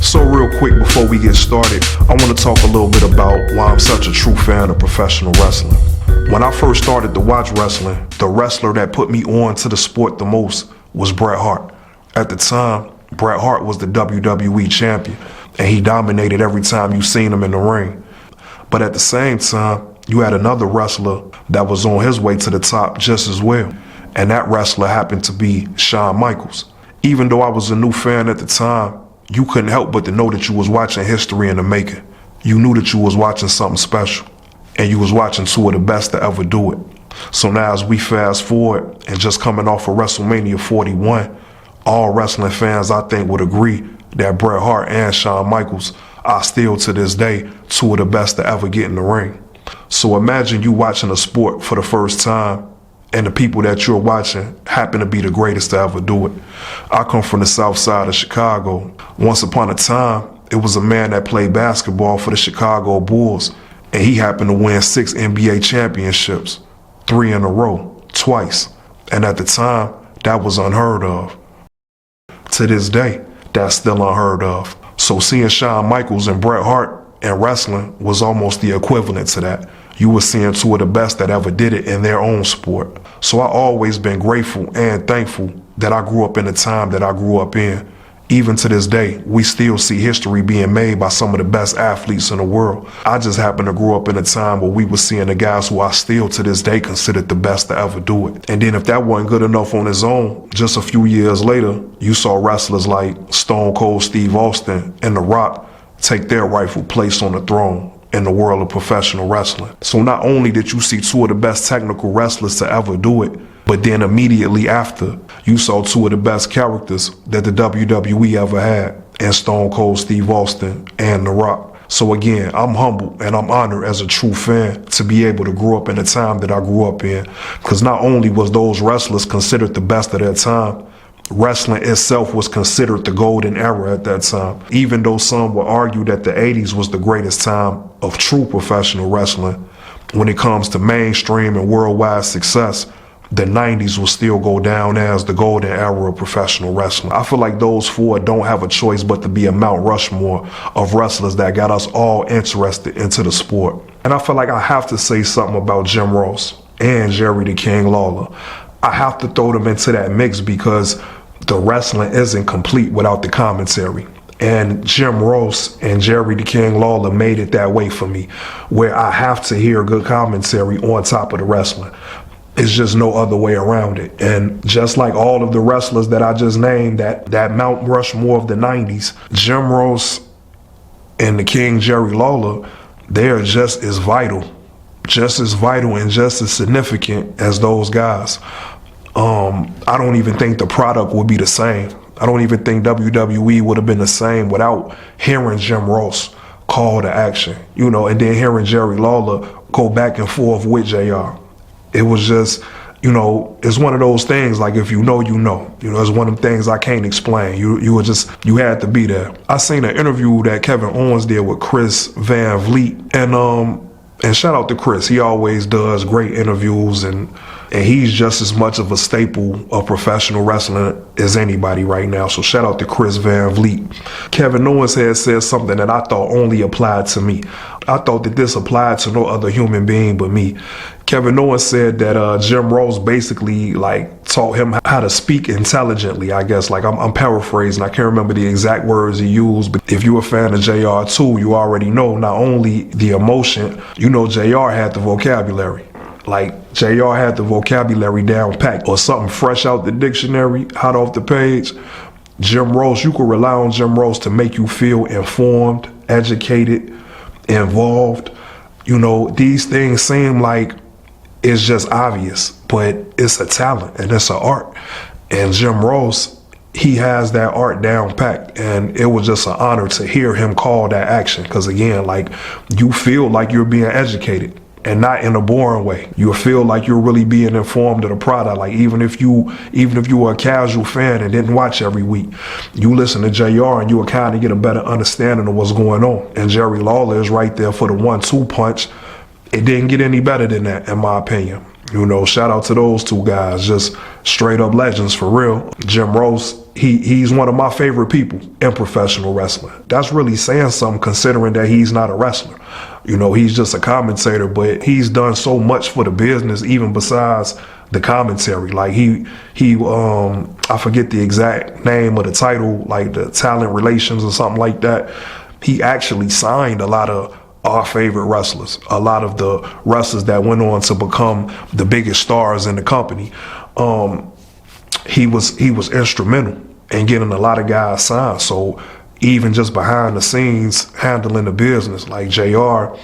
So real quick before we get started, I want to talk a little bit about why I'm such a true fan of professional wrestling. When I first started to watch wrestling, the wrestler that put me on to the sport the most was Bret Hart. At the time, Bret Hart was the WWE champion, and he dominated every time you seen him in the ring. But at the same time, you had another wrestler that was on his way to the top just as well, and that wrestler happened to be Shawn Michaels. Even though I was a new fan at the time, you couldn't help but to know that you was watching history in the making. You knew that you was watching something special, and you was watching two of the best to ever do it. So now as we fast forward and just coming off of WrestleMania 41, all wrestling fans I think would agree that Bret Hart and Shawn Michaels are still to this day two of the best to ever get in the ring. So imagine you watching a sport for the first time and the people that you're watching happen to be the greatest to ever do it. I come from the Southside of Chicago. Once upon a time, it was a man that played basketball for the Chicago Bulls, and he happened to win 6 NBA championships, 3 in a row, twice. And at the time, that was unheard of. To this day, that's still unheard of. So seeing Shawn Michaels and Bret Hart in wrestling was almost the equivalent to that. You were seeing two of the best that ever did it in their own sport. So I always been grateful and thankful that I grew up in the time that I grew up in. Even to this day, we still see history being made by some of the best athletes in the world. I just happen to grow up in a time where we were seeing the guys who I still to this day considered the best to ever do it. And then if that wasn't good enough on its own, just a few years later, you saw wrestlers like Stone Cold Steve Austin and The Rock take their rightful place on the throne in the world of professional wrestling. So not only did you see two of the best technical wrestlers to ever do it, but then immediately after, you saw two of the best characters that the WWE ever had in Stone Cold Steve Austin and The Rock. So again, I'm humbled and I'm honored as a true fan to be able to grow up in the time that I grew up in, because not only was those wrestlers considered the best of their time, wrestling itself was considered the golden era at that time. Even though some would argue that the 80s was the greatest time of true professional wrestling, when it comes to mainstream and worldwide success, the 90s will still go down as the golden era of professional wrestling. I feel like those four don't have a choice but to be a Mount Rushmore of wrestlers that got us all interested into the sport. And I feel like I have to say something about Jim Ross and Jerry the King Lawler. I have to throw them into that mix because the wrestling isn't complete without the commentary. And Jim Ross and Jerry the King Lawler made it that way for me, where I have to hear good commentary on top of the wrestling. It's just no other way around it. And just like all of the wrestlers that I just named, that Mount Rushmore of the 90s, Jim Ross and the King Jerry Lawler, they are just as vital and just as significant as those guys. I don't even think the product would be the same. I don't even think WWE would have been the same without hearing Jim Ross call to action, and then hearing Jerry Lawler go back and forth with JR. It was just, it's one of those things, like if you know, it's one of them things I can't explain. You had to be there. I seen an interview that Kevin Owens did with Chris Van Vliet, and shout out to Chris. He always does great interviews, and he's just as much of a staple of professional wrestling as anybody right now. So shout out to Chris Van Vliet. Kevin Owens had said something that I thought only applied to me. I thought that this applied to no other human being but me. Kevin Owens said that Jim Ross basically taught him how to speak intelligently, I guess. I'm paraphrasing. I can't remember the exact words he used, but if you're a fan of JR too, you already know not only the emotion, JR had the vocabulary. JR had the vocabulary down packed, or something fresh out the dictionary, hot off the page. Jim Ross, you could rely on Jim Ross to make you feel informed, educated, involved. These things seem like it's just obvious, but it's a talent and it's an art. And Jim Ross, he has that art down packed, and it was just an honor to hear him call that action. Because again, you feel like you're being educated, and not in a boring way. You feel like you're really being informed of the product. Even if you were a casual fan and didn't watch every week, you listen to JR and you will kind of get a better understanding of what's going on. And Jerry Lawler is right there for the 1-2 punch. It didn't get any better than that, in my opinion. You know, shout out to those two guys, just straight up legends for real. Jim Ross, he's one of my favorite people in professional wrestling. That's really saying something considering that he's not a wrestler. You know, he's just a commentator, but he's done so much for the business, even besides the commentary. Like I forget the exact name of the title, like the talent relations or something like that. He actually signed a lot of our favorite wrestlers, a lot of the wrestlers that went on to become the biggest stars in the company. He was instrumental in getting a lot of guys signed. So even just behind the scenes handling the business, like JR,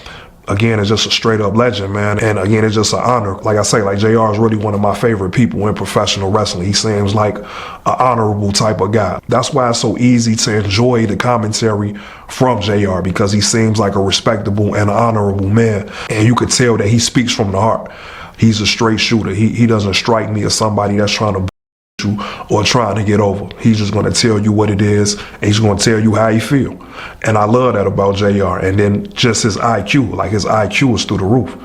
again, is just a straight up legend, man. And again, it's just an honor. Like I say, like JR is really one of my favorite people in professional wrestling. He seems like an honorable type of guy. That's why it's so easy to enjoy the commentary from JR, because he seems like a respectable and honorable man. And you could tell that he speaks from the heart. He's a straight shooter. He doesn't strike me as somebody that's trying to you or trying to get over. He's just going to tell you what it is, and he's going to tell you how he feel. And I love that about JR. And then just his IQ, like his IQ is through the roof.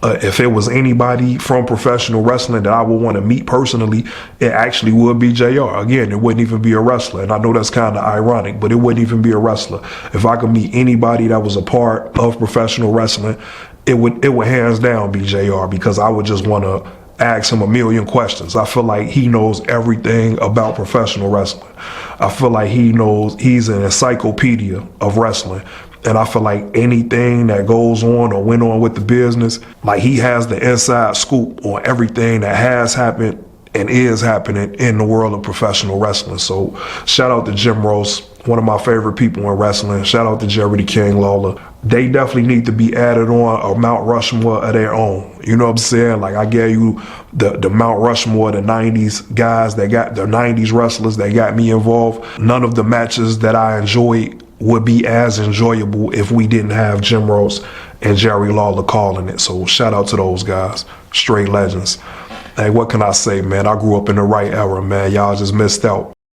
If it was anybody from professional wrestling that I would want to meet personally, it actually would be JR. Again, it wouldn't even be a wrestler. And I know that's kind of ironic, but it wouldn't even be a wrestler. If I could meet anybody that was a part of professional wrestling, it would hands down be JR, because I would just want to ask him a million questions. I feel like he knows everything about professional wrestling. I feel like he's an encyclopedia of wrestling. And I feel like anything that goes on or went on with the business, like he has the inside scoop on everything that has happened and is happening in the world of professional wrestling. So shout out to Jim Ross, one of my favorite people in wrestling. Shout out to Jerry the King Lawler. They definitely need to be added on a Mount Rushmore of their own. You know what I'm saying? Like I gave you the Mount Rushmore, the 90s guys that got the 90s wrestlers that got me involved. None of the matches that I enjoyed would be as enjoyable if we didn't have Jim Ross and Jerry Lawler calling it. So shout out to those guys, straight legends. Hey, what can I say, man? I grew up in the right era, man. Y'all just missed out.